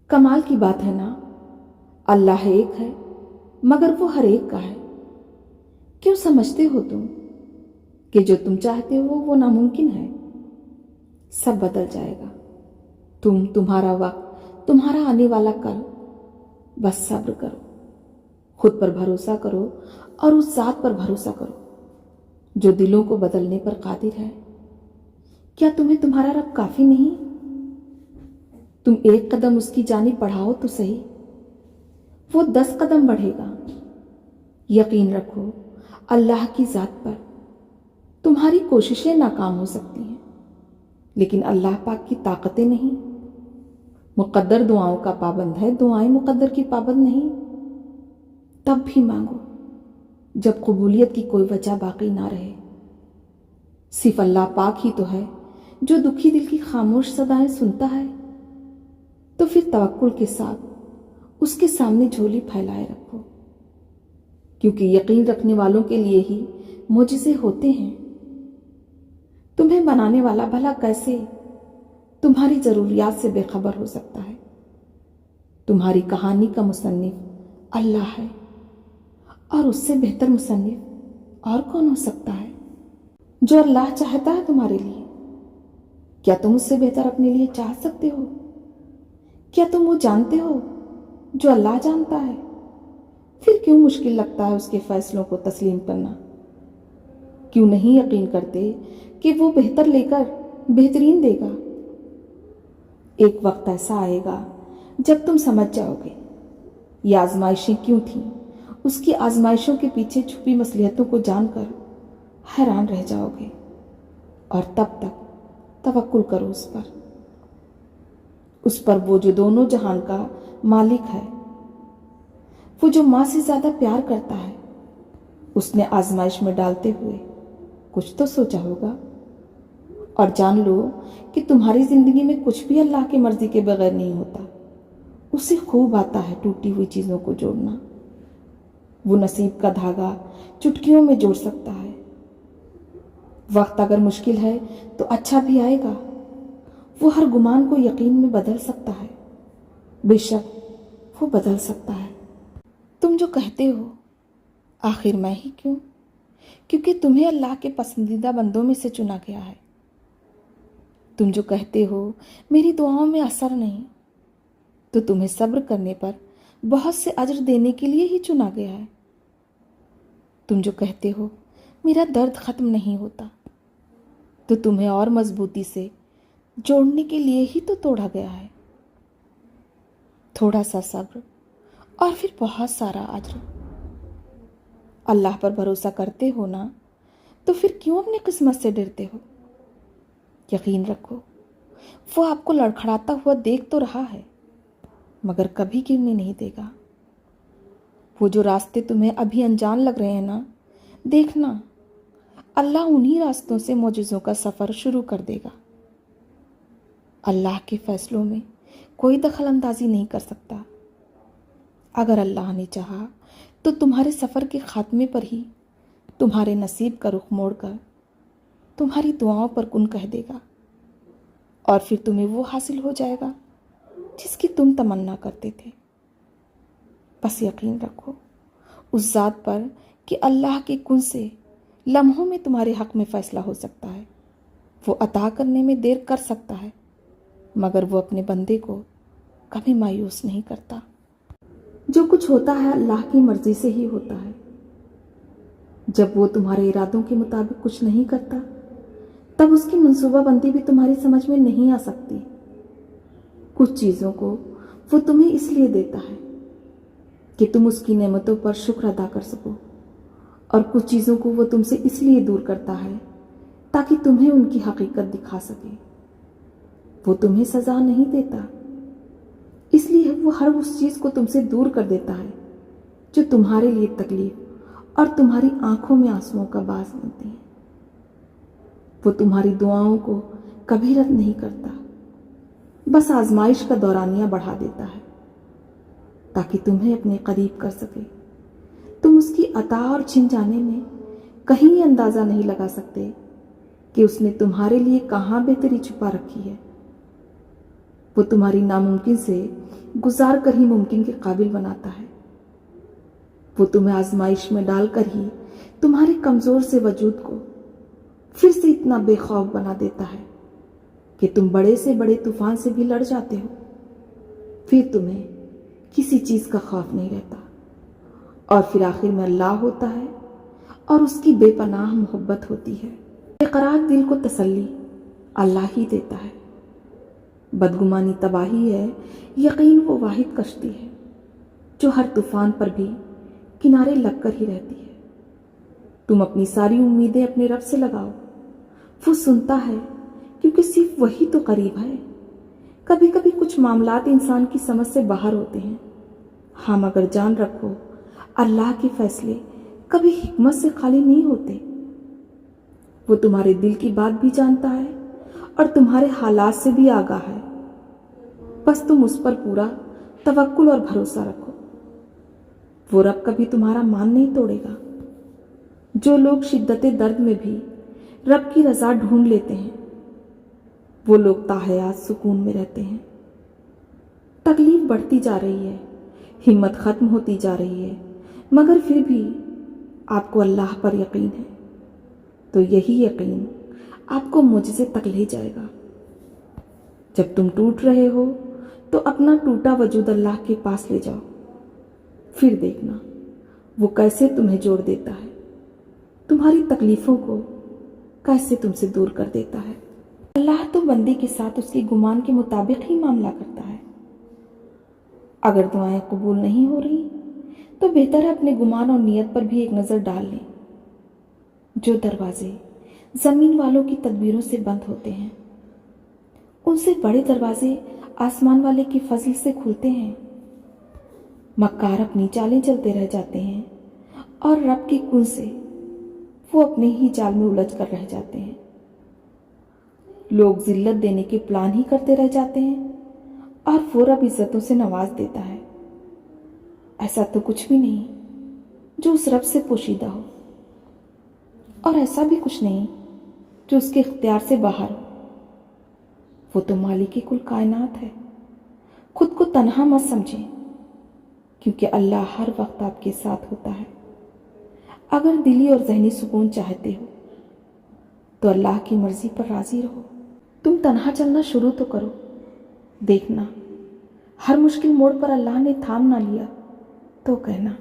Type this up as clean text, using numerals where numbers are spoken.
कमाल की बात है ना, अल्लाह एक है मगर वो हर एक का है। क्यों समझते हो तुम कि जो तुम चाहते हो वो नामुमकिन है? सब बदल जाएगा। तुम्हारा वक्त, तुम्हारा आने वाला कल। बस सब्र करो, खुद पर भरोसा करो और उस ज़ात पर भरोसा करो जो दिलों को बदलने पर कादिर है। क्या तुम्हें तुम्हारा रब काफी नहीं? तुम एक कदम उसकी जानिब बढ़ाओ तो सही, वो 10 कदम बढ़ेगा। यकीन रखो अल्लाह की ज़ात पर। तुम्हारी कोशिशें नाकाम हो सकती हैं, लेकिन अल्लाह पाक की ताकतें नहीं। मुक़द्दर दुआओं का पाबंद है, दुआएं मुक़द्दर की पाबंद नहीं। तब भी मांगो जब कबूलियत की कोई वजह बाकी ना रहे। सिर्फ अल्लाह पाक ही तो है जो दुखी दिल की खामोश सदाएं सुनता है। तो फिर तवक्कुल के साथ उसके सामने झोली फैलाए रखो, क्योंकि यकीन रखने वालों के लिए ही मोजिज़े होते हैं। तुम्हें बनाने वाला भला कैसे तुम्हारी ज़रूरियात से बेखबर हो सकता है? तुम्हारी कहानी का मुसन्निफ अल्लाह है, और उससे बेहतर मुसन्निफ और कौन हो सकता है? जो अल्लाह चाहता है तुम्हारे लिए, क्या तुम उससे बेहतर अपने लिए चाह सकते हो? क्या तुम वो जानते हो जो अल्लाह जानता है? फिर क्यों मुश्किल लगता है उसके फैसलों को तस्लीम करना? क्यों नहीं यकीन करते कि वो बेहतर लेकर बेहतरीन देगा? एक वक्त ऐसा आएगा जब तुम समझ जाओगे ये आजमाइशें क्यों थीं। उसकी आजमाइशों के पीछे छुपी मसलिहतों को जानकर हैरान रह जाओगे। और तब तक तवक्कुल करो उस पर वो जो दोनों जहान का मालिक है, वो जो माँ से ज़्यादा प्यार करता है। उसने आजमाइश में डालते हुए कुछ तो सोचा होगा। और जान लो कि तुम्हारी ज़िंदगी में कुछ भी अल्लाह की मर्ज़ी के बगैर नहीं होता। उसे खूब आता है टूटी हुई चीज़ों को जोड़ना। वो नसीब का धागा चुटकियों में जोड़ सकता है। वक्त अगर मुश्किल है तो अच्छा भी आएगा। वो हर गुमान को यकीन में बदल सकता है। बेशक वो बदल सकता है। तुम जो कहते हो आखिर मैं ही क्यों? क्योंकि तुम्हें अल्लाह के पसंदीदा बंदों में से चुना गया है। तुम जो कहते हो मेरी दुआओं में असर नहीं, तो तुम्हें सब्र करने पर बहुत से अज्र देने के लिए ही चुना गया है। तुम जो कहते हो मेरा दर्द ख़त्म नहीं होता, तो तुम्हें और मजबूती से जोड़ने के लिए ही तो तोड़ा गया है। थोड़ा सा सब्र और फिर बहुत सारा अज्र। अल्लाह पर भरोसा करते हो ना, तो फिर क्यों अपनी किस्मत से डरते हो? यकीन रखो वो आपको लड़खड़ाता हुआ देख तो रहा है, मगर कभी गिरने नहीं देगा। वो जो रास्ते तुम्हें अभी अनजान लग रहे हैं ना, देखना अल्लाह उन्हीं रास्तों से मौजूज़ों का सफ़र शुरू कर देगा। अल्लाह के फैसलों में कोई दखल अंदाजी नहीं कर सकता। अगर अल्लाह ने चाहा तो तुम्हारे सफ़र के खात्मे पर ही तुम्हारे नसीब का रुख मोड़कर तुम्हारी दुआओं पर कुन कह देगा, और फिर तुम्हें वो हासिल हो जाएगा जिसकी तुम तमन्ना करते थे। बस यकीन रखो उस ज़ात पर कि अल्लाह के कुन से लम्हों में तुम्हारे हक़ में फ़ैसला हो सकता है। वो अता करने में देर कर सकता है, मगर वो अपने बंदे को कभी मायूस नहीं करता। जो कुछ होता है अल्लाह की मर्ज़ी से ही होता है। जब वो तुम्हारे इरादों के मुताबिक कुछ नहीं करता, तब उसकी मंसूबाबंदी भी तुम्हारी समझ में नहीं आ सकती। कुछ चीज़ों को वो तुम्हें इसलिए देता है कि तुम उसकी नेमतों पर शुक्र अदा कर सको, और कुछ चीज़ों को वो तुमसे इसलिए दूर करता है ताकि तुम्हें उनकी हकीकत दिखा सके। वो तुम्हें सज़ा नहीं देता, इसलिए वो हर उस चीज़ को तुमसे दूर कर देता है जो तुम्हारे लिए तकलीफ और तुम्हारी आंखों में आंसुओं का बास बनती है। वो तुम्हारी दुआओं को कभी रद्द नहीं करता, बस आजमाइश का दौरानिया बढ़ा देता है ताकि तुम्हें अपने करीब कर सके। तुम उसकी अता और छिन जाने में कहीं अंदाज़ा नहीं लगा सकते कि उसने तुम्हारे लिए कहाँ बेहतरी छुपा रखी है। वो तुम्हारी नामुमकिन से गुजार कर ही मुमकिन के काबिल बनाता है। वो तुम्हें आजमाइश में डालकर ही तुम्हारे कमजोर से वजूद को फिर से इतना बेखौफ बना देता है कि तुम बड़े से बड़े तूफान से भी लड़ जाते हो। फिर तुम्हें किसी चीज का खौफ नहीं रहता, और फिर आखिर में अल्लाह होता है और उसकी बेपनाह मोहब्बत होती है। बेकरार दिल को तसल्ली अल्लाह ही देता है। बदगुमानी तबाही है, यकीन वो वाहिद कश्ती है जो हर तूफान पर भी किनारे लगकर ही रहती है। तुम अपनी सारी उम्मीदें अपने रब से लगाओ, वो सुनता है क्योंकि सिर्फ वही तो करीब है। कभी कभी कुछ मामलात इंसान की समझ से बाहर होते हैं, हाँ, मगर जान रखो अल्लाह के फैसले कभी हिकमत से खाली नहीं होते। वो तुम्हारे दिल की बात भी जानता है और तुम्हारे हालात से भी आगाह है। बस तुम उस पर पूरा तवक्कुल और भरोसा रखो। वो रब कभी तुम्हारा मान नहीं तोड़ेगा। जो लोग शिद्दत दर्द में भी रब की रजा ढूंढ लेते हैं, वो लोग ताहयात सुकून में रहते हैं। तकलीफ बढ़ती जा रही है, हिम्मत खत्म होती जा रही है, मगर फिर भी आपको अल्लाह पर यकीन है, तो यही यकीन आपको मुझसे तक ले जाएगा। जब तुम टूट रहे हो तो अपना टूटा वजूद अल्लाह के पास ले जाओ, फिर देखना वो कैसे तुम्हें जोड़ देता है, तुम्हारी तकलीफों को कैसे तुमसे दूर कर देता है। अल्लाह तो बंदे के साथ उसके गुमान के मुताबिक ही मामला करता है। अगर दुआएं कबूल नहीं हो रही तो बेहतर है अपने गुमान और नियत पर भी एक नज़र डाल लें। जो दरवाजे ज़मीन वालों की तदबीरों से बंद होते हैं, उनसे बड़े दरवाजे आसमान वाले के फजल से खुलते हैं। मक्कार अपनी चालें चलते रह जाते हैं और रब की कुन से वो अपने ही जाल में उलझ कर रह जाते हैं। लोग जिल्लत देने के प्लान ही करते रह जाते हैं और वो रब इज्जतों से नवाज देता है। ऐसा तो कुछ भी नहीं जो उस रब से पोशीदा हो, और ऐसा भी कुछ नहीं जो उसके इख्तियार से बाहर हो। वो तो मालिक कुल कायनात है। खुद को तन्हा मत समझें, क्योंकि अल्लाह हर वक्त आपके साथ होता है। अगर दिली और जहनी सुकून चाहते हो तो अल्लाह की मर्जी पर राजी रहो। तुम तन्हा चलना शुरू तो करो, देखना हर मुश्किल मोड़ पर अल्लाह ने थाम ना लिया तो कहना